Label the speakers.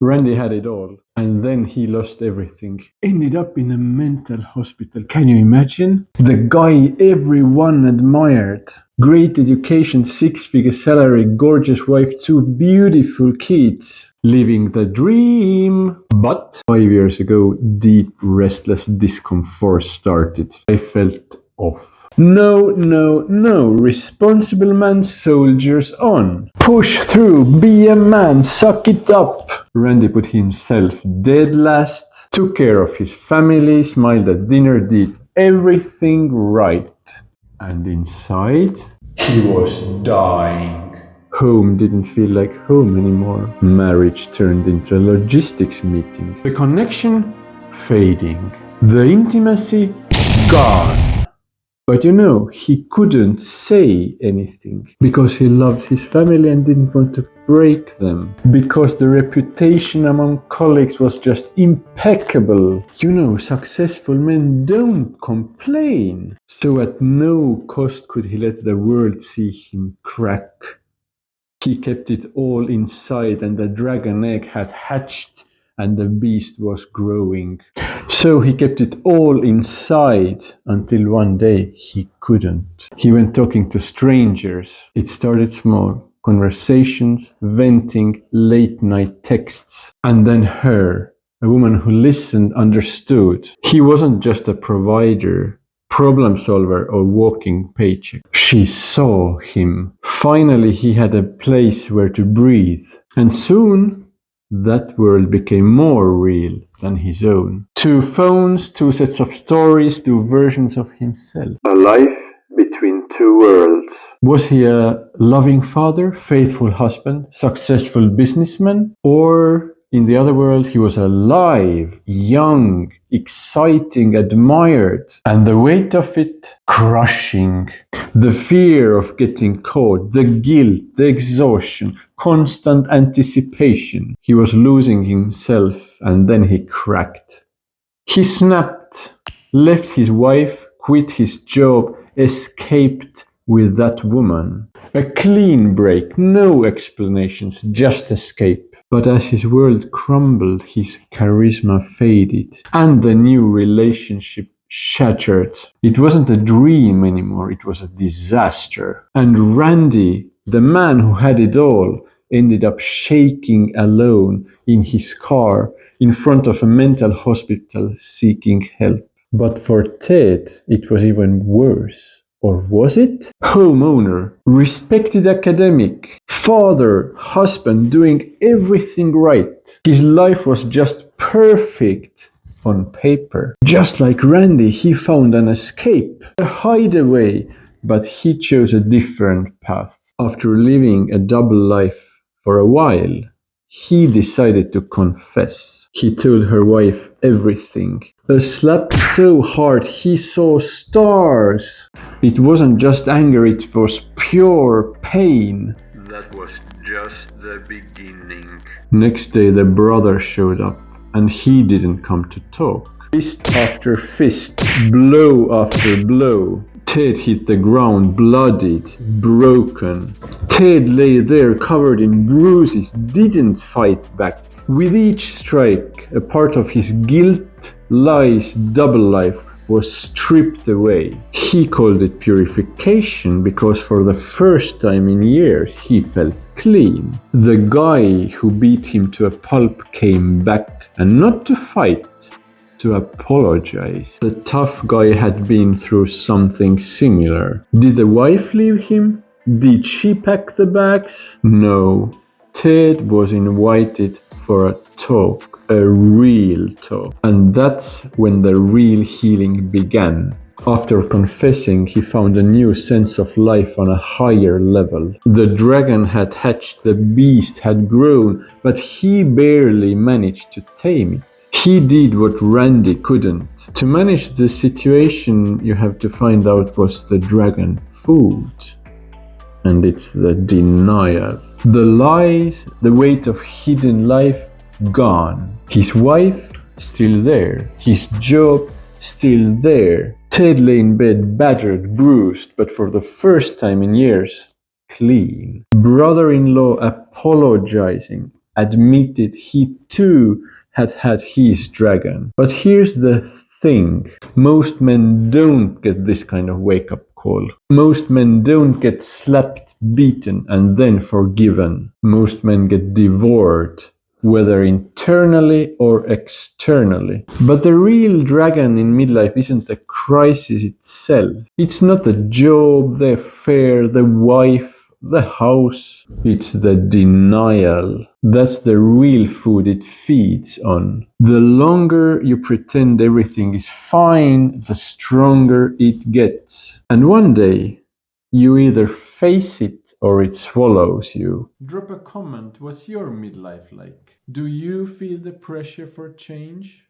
Speaker 1: Randy had it all, and then he lost everything. Ended up in a mental hospital. Can you imagine? The guy everyone admired. Great education, six-figure salary, gorgeous wife, two beautiful kids. Living the dream. But 5 years ago, deep, restless discomfort started. I felt off. No, no, no. Responsible man, soldiers on. Push through, be a man, suck it up. Randy put himself dead last, took care of his family, smiled at dinner, did everything right. And inside, he was dying. Home didn't feel like home anymore. Marriage turned into a logistics meeting. The connection fading. The intimacy gone. But he couldn't say anything because he loved his family and didn't want to break them. Because the reputation among colleagues was just impeccable. Successful men don't complain. So at no cost could he let the world see him crack. He kept it all inside, and the dragon egg had hatched and the beast was growing. So he kept it all inside until one day he couldn't. He went talking to strangers. It started small. Conversations, venting, late night texts. And then her, a woman who listened, understood. He wasn't just a provider, problem solver, or walking paycheck. She saw him. Finally, he had a place where to breathe. And soon, that world became more real than his own. Two phones, two sets of stories, two versions of himself. A life between two worlds. Was he a loving father, faithful husband, successful businessman? Or in the other world, he was alive, young, exciting, admired, and the weight of it crushing. The fear of getting caught, the guilt, the exhaustion, constant anticipation. He was losing himself, and then he cracked. He snapped, left his wife, quit his job, escaped with that woman. A clean break, no explanations, just escape. But as his world crumbled, his charisma faded, and the new relationship shattered. It wasn't a dream anymore, it was a disaster. And Randy, the man who had it all, ended up shaking alone in his car in front of a mental hospital seeking help. But for Ted, it was even worse. Or was it? Homeowner, respected academic, father, husband, doing everything right. His life was just perfect on paper. Just like Randy, he found an escape, a hideaway, but he chose a different path. After living a double life for a while, he decided to confess. He told her wife everything. A slap so hard he saw stars. It wasn't just anger, it was pure pain. That was just the beginning. Next day, the brother showed up, and he didn't come to talk. Fist after fist, blow after blow. Ted hit the ground, bloodied, broken. Ted lay there covered in bruises, didn't fight back. With each strike, a part of his guilt, lies, double life was stripped away. He called it purification because for the first time in years he felt clean. The guy who beat him to a pulp came back, and not to fight, to apologize. The tough guy had been through something similar. Did the wife leave him? Did she pack the bags? No. Ted was invited for a talk, a real talk. And that's when the real healing began. After confessing, he found a new sense of life on a higher level. The dragon had hatched, the beast had grown, but he barely managed to tame it. He did what Randy couldn't. To manage the situation, you have to find out what's the dragon food. And it's the denial. The lies, the weight of hidden life, gone. His wife, still there. His job, still there. Ted lay in bed, battered, bruised, but for the first time in years, clean. Brother-in-law apologizing. admitted he too had had his dragon. But here's the thing. Most men don't get this kind of wake-up call. Most men don't get slapped, beaten, and then forgiven. Most men get devoured, whether internally or externally. But the real dragon in midlife isn't the crisis itself. It's not the job, the affair, the wife, the house. It's the denial. That's the real food it feeds on. The longer you pretend everything is fine, the stronger it gets. And one day, you either face it or it swallows you. Drop a comment. What's your midlife like? Do you feel the pressure for change?